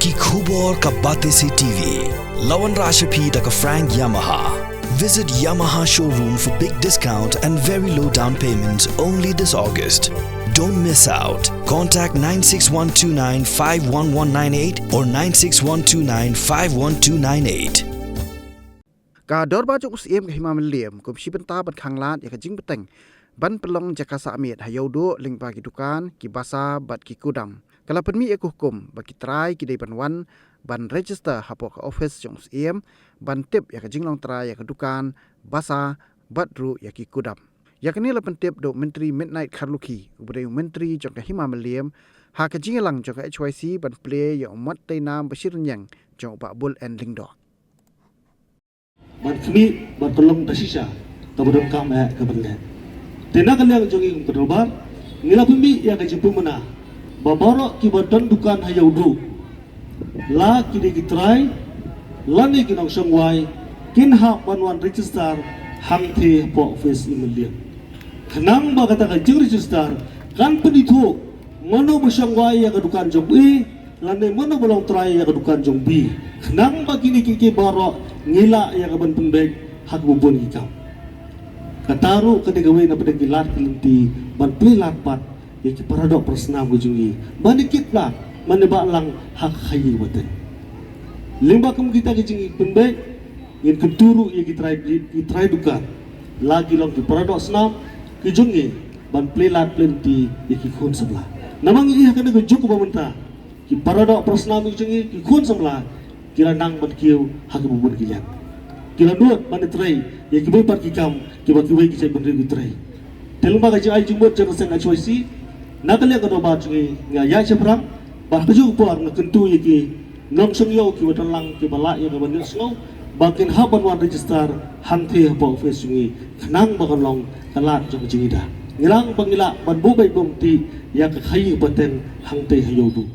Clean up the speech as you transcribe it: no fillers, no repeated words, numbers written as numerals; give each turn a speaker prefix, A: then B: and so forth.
A: Ki khubor ka bate se TV. Lawan Rashapi taka Frank Yamaha. Visit Yamaha showroom for big discount and very low down payments only this August. Don't miss out. Contact 96129-51198 or 96129-51298.
B: การดอร์บาจุกเสียมกับหิมามันเหลี่ยมกุมชิบันตาบันคังลาดอยากจิ้งบัดแต่งบันปลองจากาสาเมียดหายาวดูลิงปากิตุการกิบาซาบัดกิกูดำกลาเป็นมีเอกุกุมบักิตรายกิเดบันวันบันเรจิสเตอร์ฮับปอกออฟฟิศจุกเสียมบันเต็บอยากจิ้งลองตรายอยากตุการบาซาบัดรูอยากกิกูดำอยากนี้เราเป็นเต็บโดมินทรีมิดไนท์คาร์ลูคีอุบเรียมินทรีจากหิมามันเหลี่ยมหากจิ้งหลังจากHYCบันเปลย์อย่างมัดเตนามบชิรนยังจากบะบุลแอนลิงดอก
C: บัดkamiบัดtolong tasisa tabudam kam ke bangga tenakan yang jongi kedolbar ngila pembi ya ke jepumana babaro ki badan dukan hayaudu la ki de kitrai lani ki nong songwai kin ha banwan register hang the po office imelian khnang ba kata ka jing register kan penithu mono besongwai ya ke dukan jombi lani mono bolong trai ya ke dukan jombi khnang ba kini ki baro ngila ya kaban pembek hak bubun ikam kataru kedegawe na pada gilat kelinti ban pelat pat ya ki paradok persnam gujungi banikit lah maneba lang hak khayi waten limba kem kita gijingi pembek in keturu ya ki try dukan lagi long ki paradok snam gujungi ban pelat kelinti ya ki khun sebelah namang iya kana gujuk bamenta ki paradok persnam gujungi ki khun sebelah kira nang berkiu hak bubun kilian kira duat mana tray ya kibai par kikam kibai kisai bendri gutray telumba gaji ai jumbot jangan sen HYC nakal yang kedua bacungi ngaya seberang bah keju puar ngakentu ya ki nong sengyo ki wadalang ki balak ya kaban snow bakin haban wan register hante apa office sungi kenang bakalong kalat jang jingida ngilang bangila ban bubai bongti ya ka khayi baten hante hayodu